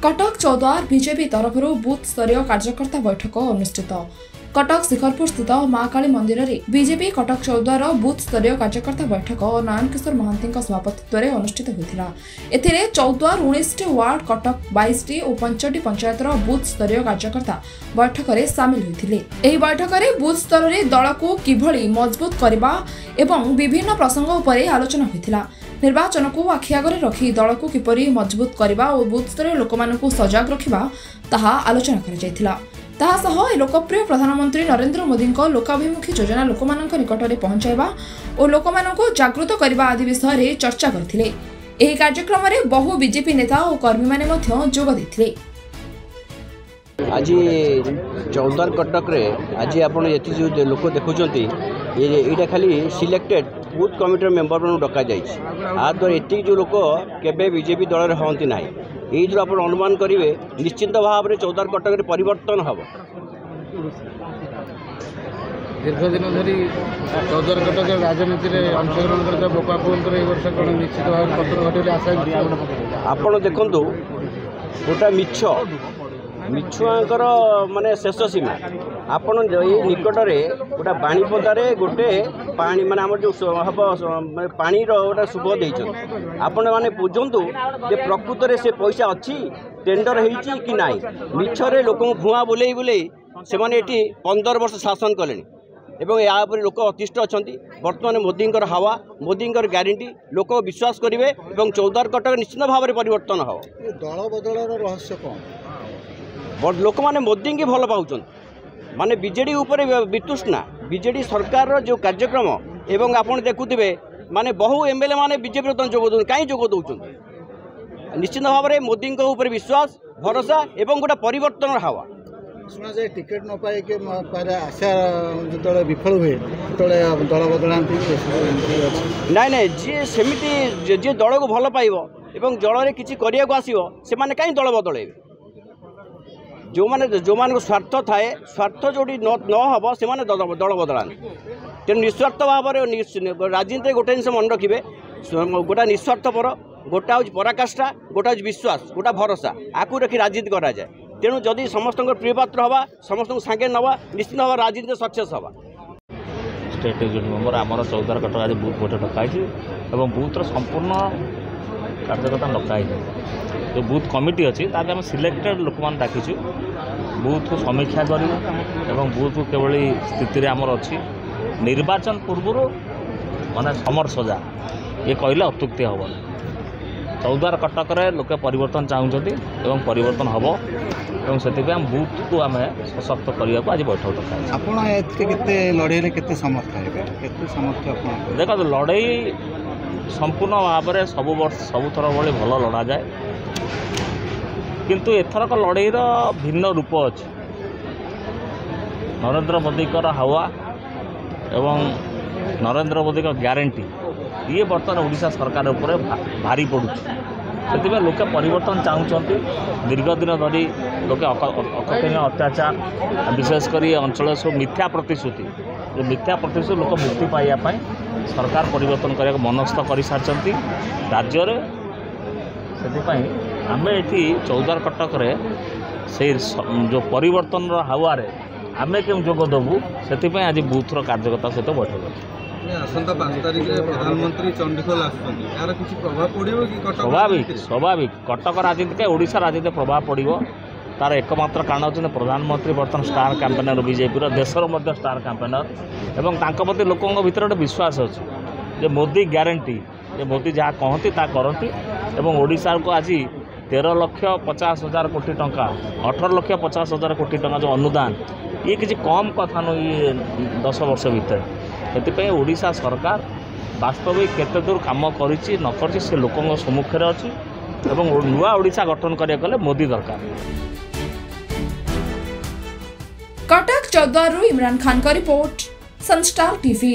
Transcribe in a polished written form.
Cuttack Choudwar BJP तरफ booth स्तरीय कार्यकर्ता बैठक अनुष्ठित। कटक शिखरपुर स्थित माँ काली मंदिर में बीजेपी कटक चौद्वार बूथ स्तरीय कार्यकर्ता बैठक नयन किशोर महांती सभापतित्व में अनुष्ठित होता। एथिरे चौद्वार 19 वार्ड कटक 22 और 5 पंचायतर बूथ स्तरीय कार्यकर्ता बैठक में सामिल होते। यह बैठक में बूथ स्तर में दल को किभली मजबूत करने एवं विभिन्न प्रसंग उपर आलोचना होता। निर्वाचन को आखि आगे रखी दल को किपरि मजबूत करने और बूथ स्तर लोक सजग रखा ताहा आलोचना कर लोकप्रिय प्रधानमंत्री नरेंद्र मोदी लोकाभिमुखी योजना लोक निकट में पहुंचाइबा और लोक जागृत करने आदि विषय में चर्चा करथिले। एही कार्यक्रम में बहु बीजेपी नेता और कर्मी माने जोग देथिले। आज चौद्वार कटक रे आज आपण एति जो लोक देखुचंती ये खाली सिलेक्टेड बूथ कमिटी मेंबर मन डका जाइछि। आ द्वारा एति जो लोक केबे बीजेपी दल रे हंती नाही यही जो आप अनुमान करेंगे निश्चित भाव में चौद्वार कटक में परिवर्तन हम। दीर्घ दिन धरी चौद्वार कटक राजनीति में अंशग्रहण करता बोका पुअर वर्ष कौन निश्चित भाव पतन घटे आशा आपड़ देखु गोटा मिछुआर माने शेष सीमा आपण निकट में गोटा बाणीपदारे गोटे पानी माने आम जो हम पानी गोटा शुभ देते आपण मैंने बुझंतु जे प्रकृत में से पैसा अच्छी टेंडर होती कि ना मिछरे लोक भुआ बुले बुले से 15 वर्ष शासन कले एवं या लोक अतिष्ठ अच्छा। बर्तमान मोदी हावा मोदी ग्यारंटी लोक विश्वास करेंगे और चौद्वार कटक निश्चित भाव में परिवर्तन हम। दल बदल रहस्य कौन लोक मैंने मोदी की भल पाँच माने बीजेडी उपर वितुष्णा बीजेडी सरकार जो कार्यक्रम एवं आपड़ देखुवे माने बहु एमएलए माने बीजेपी जोग दौन कहीं जोग दौरान निश्चित भाव में मोदी उपर विश्वास भरोसा एवं गोटे परिवर्तन हावा शुणा जाए टिकेट न पाए कि आशा जो विफल हुए दल बदला ना ना जी सेमती जी दल को भल पाइब एवं दल में किसी करने आसो से कहीं दल बदल जो माने स्वार्थ थाए स्वार्थ जो न हम से दल बदला तेणु निस्वार्थ भाव राजनीति गोटे जिन मन रखिए गोटा निस्वार्थपर गोटा हूँ पराकाष्ठा गोटा हूँ विश्वास गोटा भरोसा आपको रखी राजनीति करा जाए। तेणु जदि समस्त प्रिय पात्र हवा समस्त सांगे नवा निश्चित भाव राजनीति सक्सेस हवा। स्टेट एग्जीक्यूटिव मेंबर आमर चौद्वार कटक आज बूथ गोटे डकाई और बूथर संपूर्ण कार्यकर्ता डकाई जो बूथ कमिटी अच्छी आम सिलेक्टेड लोक मैंने डाकिचु बूथ को समीक्षा कर बूथ को केवल स्थिति आमर अच्छी निर्वाचन पूर्व माने समर सजा ये कहले अत्युक्ति हम। चौद्वार कटक लोक परिवर्तन चाहते और परिवर्तन हम और से बूथ को आम सशक्त करने को आज बैठक डकाई लड़े के समर्थ देख लड़ई संपूर्ण भाव में सबुथर भाई भल लड़ा जाए किंतु एथरक लड़ईर भिन्न रूप अच्छे। नरेंद्र मोदी हावा एवं नरेंद्र मोदी ग्यारंटी ये बर्तमान ओडिशा सरकार उपर भारी पड़ू से लोक परिवर्तन चाहते दीर्घ दिन धरी लोक अकथनीय अत्याचार विशेषकर अंचल सब मिथ्या प्रतिश्रुति जो मिथ्या प्रतिश्रुति लोक मुक्ति पाइबापी सरकार परिवर्तन करने मनस्थ कर सारी राज्य से आम ये चौद्वार कटक से जो परिवर्तन हावार आम क्यों जोग देवु से आज बूथर कार्यकर्ता सहित बैठक आसंता 5 तारिख प्रधानमंत्री चंडीखोल यार किसी प्रभाव पड़ो कि स्वाभाविक कटक राजनीति ओडिशा राजनीति प्रभाव पड़ो तार एकमात्र कारण होती प्रधानमंत्री बर्तमान स्टार कैंपेनर बीजेपी देशर स्टार कैंपेनर एवं प्रति लोकों भीतर गोटे विश्वास अच्छे मोदी ग्यारंटी ये मोदी जहाँ कहती करती एवं ओडिशा को आज 13,50,000 कोटी टंका 18,50,000 कोटी टंका जो अनुदान ये किसी कम कथा नु ये 10 वर्ष भीतर से ओडिशा सरकार वास्तविक केते दूर काम करिछि न करिछि से लोकों सम्मुखें अच्छी एवं नुआ ओडिशा गठन करने मोदी दरकार। कटक चौद्वार इमरान खान का रिपोर्ट, सनस्टार टीवी।